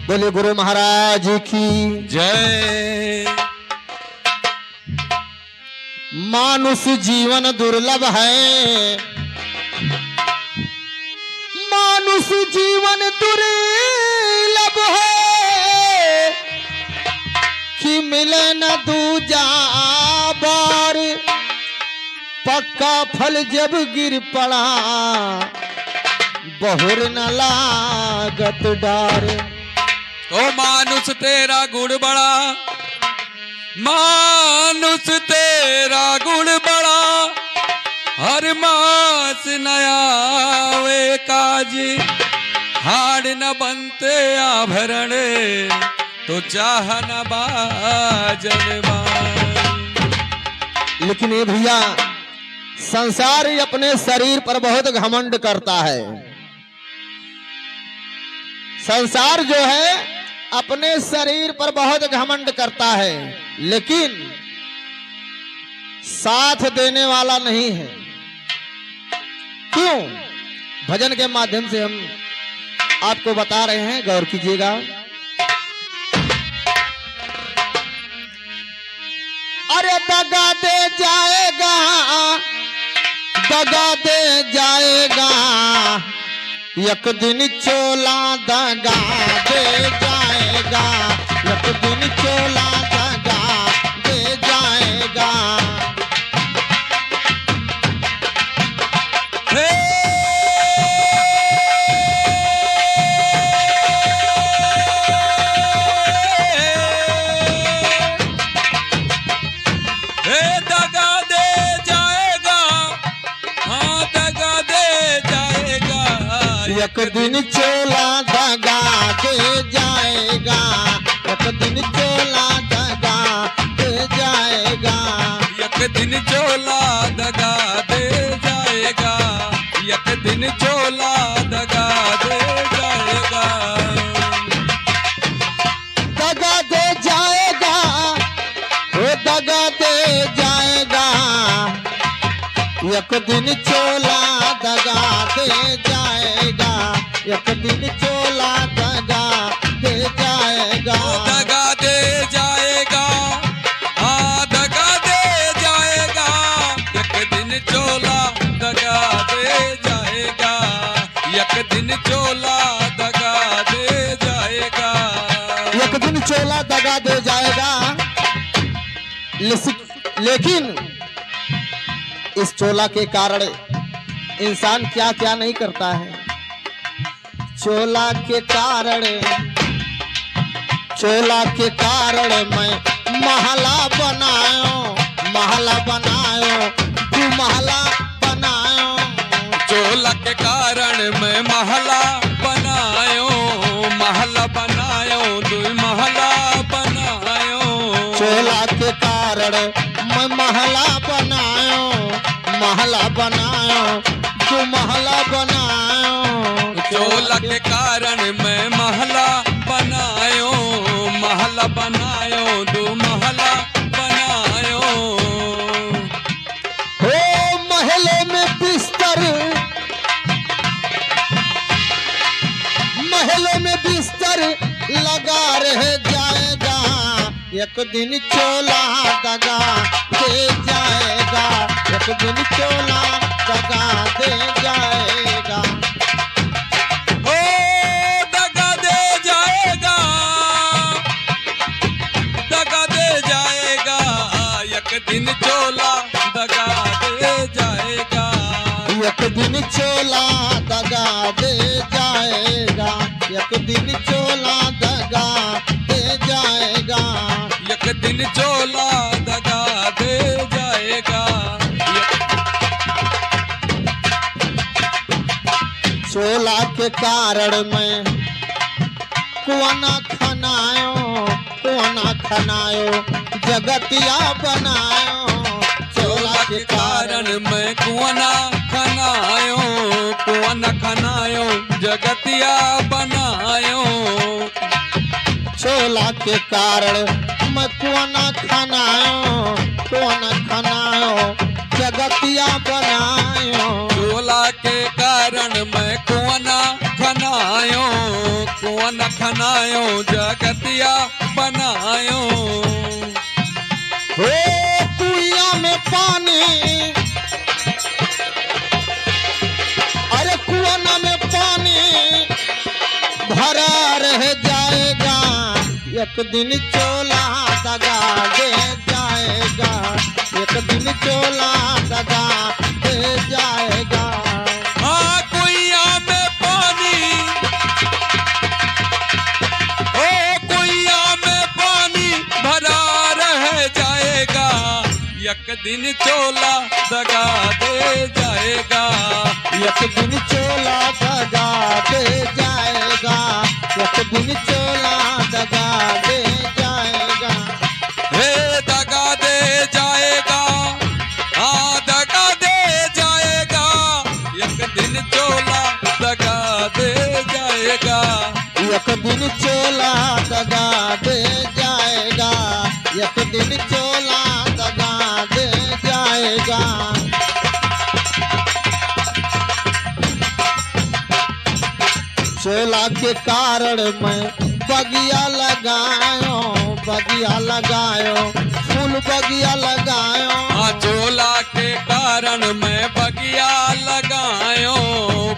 बोले गुरु महाराज की जय। मानुष जीवन दुर्लभ है, मानुष जीवन दुर्लभ है कि मिले न दूजा बार। पक्का फल जब गिर पड़ा बहुर न लागत डार। तो मानुष तेरा गुण बड़ा, मानुष तेरा गुण बड़ा, हर मास नया वे काज। हाड़ न बनते आभरण, तो चाह न बाजन बाज। लेकिन ये भैया संसार ही अपने शरीर पर बहुत घमंड करता है। संसार जो है अपने शरीर पर बहुत घमंड करता है, लेकिन साथ देने वाला नहीं है। क्यों? भजन के माध्यम से हम आपको बता रहे हैं, गौर कीजिएगा। अरे दगा दे जाएगा, दगा दे जाएगा, एक दिन चोला दगा दे जाएगा, एक दिन चोला दगा दे जाएगा। हे दगा दे जाएगा, हाँ दगा दे जाएगा, एक दिन चोला दगा दे जाएगा, एक दिन चोला दगा दे जाएगा। एक दिन चोला दगा दे जाएगा, एक दिन चोला दगा दे जाएगा। दगा दे जाएगा, वो दगा दे जाएगा, एक दिन चोला दगा दे जाएगा, एक दिन चोला दगा दे जाएगा। दगा दे जाएगा, हाँ दगा दे जाएगा, एक दिन चोला दगा दे जाएगा, एक दिन चोला दगा दे जाएगा। एक दिन चोला दगा दे जाएगा। लेकिन इस चोला के कारण इंसान क्या क्या नहीं करता है। चोला के कारण, चोला के कारण मैं महला बनायो, महला बनायो, तू महला बनायो। चोला के कारण मैं महला बनायो, महला बनायो, दू महला बनायो। चोला के कारण मैं महला बनायो, महला बनायो, तू महला बनायो। चोला के कारण मैं महला बनायो, महला बनायो, दू महला बनायो। हो महले में बिस्तर, महले में बिस्तर लगा रह जाएगा, एक दिन चोला दगा दे जाएगा, एक दिन चोला दगा दे जाएगा। ओ दगा दे जाएगा, दगा दे जाएगा, एक दिन चोला दगा दे जाएगा। एक दिन चोला दगा दे जाएगा, एक दिन चोला दगा दे जाएगा। एक दिन चोला दगा दे जाएगा। चोला के कारण मैं कुआना खनायो, कुआना खनायो, जगतिया बनायो। चोला के कारण मैं कुआना खनायो, कुआना खनायो, जगतिया बनायो। चोला के कारण मैं कुआना खनायो, कुआना खनायो, जगतिया बनायो। चोला के कारण मैं कुआना खनायो, कुआना खान खनायो जगतिया बनायो। हो कुइया में पानी, अरे कुआं में पानी भरा रह जाएगा, एक दिन चोला दगा दे जाएगा, एक दिन चोला दगा दे जाएगा। हाँ कुइया में पानी, ओ कुइया में पानी भरा रह जाएगा, एक दिन चोला दगा दे जाएगा, एक दिन चोला दगा दे जाएगा, एक दिन चोला दगा दे जाएगा। हे दगा दे जाएगा, हाँ दगा दे जाएगा, एक दिन चोला दगा दे जाएगा। एक दिन चोला दगा दे जाएगा, एक दिन चोला दगा दे जाएगा। चोला के कारण मैं बगिया लगायो, बगिया लगायो, फूल बगिया लगायो। हाँ चोला के कारण मैं बगिया लगायो,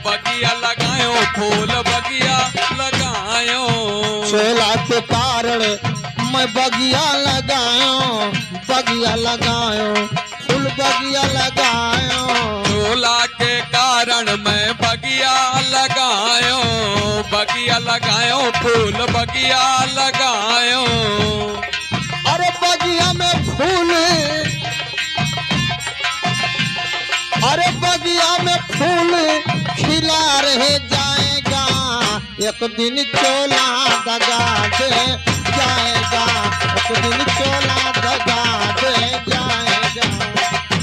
बगिया लगायो, फूल बगिया लगायो। चोला के कारण मैं बगिया लगायो, बगिया लगायो, फूल बगिया लगायो। चोला के कारण मैं बगिया लगायो, बगिया लगायो, फूल बगिया लगायो। अरे बगिया में फूल, अरे बगिया में फूल खिला रह जाएगा, एक दिन चोला दगा दे जाएगा, एक दिन चोला दगा दे जाएगा।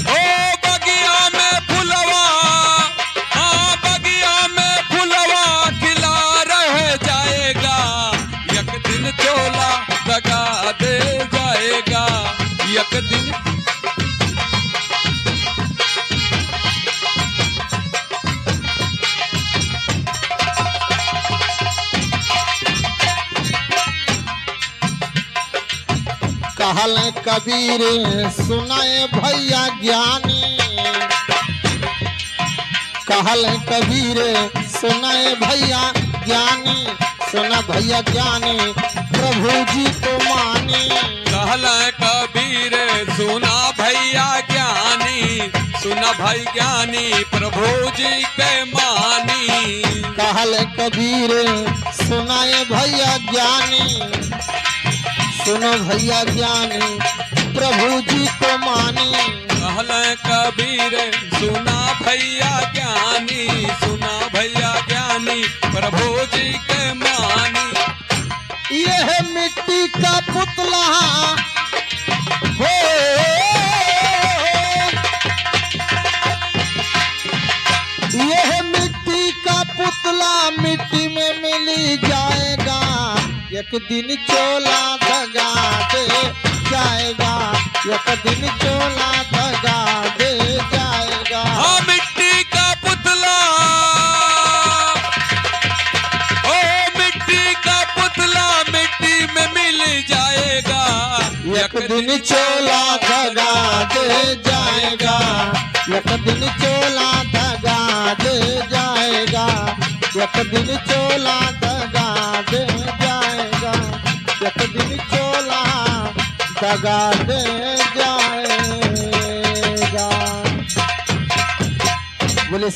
ओ बगिया में फुलवा, हाँ बगिया में फुलवा खिला रह जाएगा, एक दिन चोला दगा दे जाएगा, एक दिन। कहल कबीर सुनाए भैया ज्ञानी, कहल कबीर सुनाए भैया ज्ञानी, सुना भैया ज्ञानी प्रभु जी को मानी। कहल कबीर सुना भैया ज्ञानी, सुना भाई ज्ञानी प्रभु जी के मानी। कहल कबीर सुनाए भैया ज्ञानी, सुनो भैया ज्ञानी प्रभु जी को मानी। कहल कबीर सुना भैया ज्ञानी, सुना भैया ज्ञानी प्रभु जी के मानी। यह मिट्टी का पुतला हो, यह मिट्टी का पुतला मिट्टी में मिल जाएगा, एक दिन चोला दगा दे जाएगा, एक दिन चोला दगा दे जाएगा। हाँ मिट्टी का पुतला, ओ मिट्टी का पुतला मिट्टी में मिल जाएगा, एक दिन चोला दगा दे जाएगा, एक दिन चोला दगा दे जाएगा, एक दिन चोला दगा दे जाएगा, एक दिन चोला दगा दे जाएगा। बोले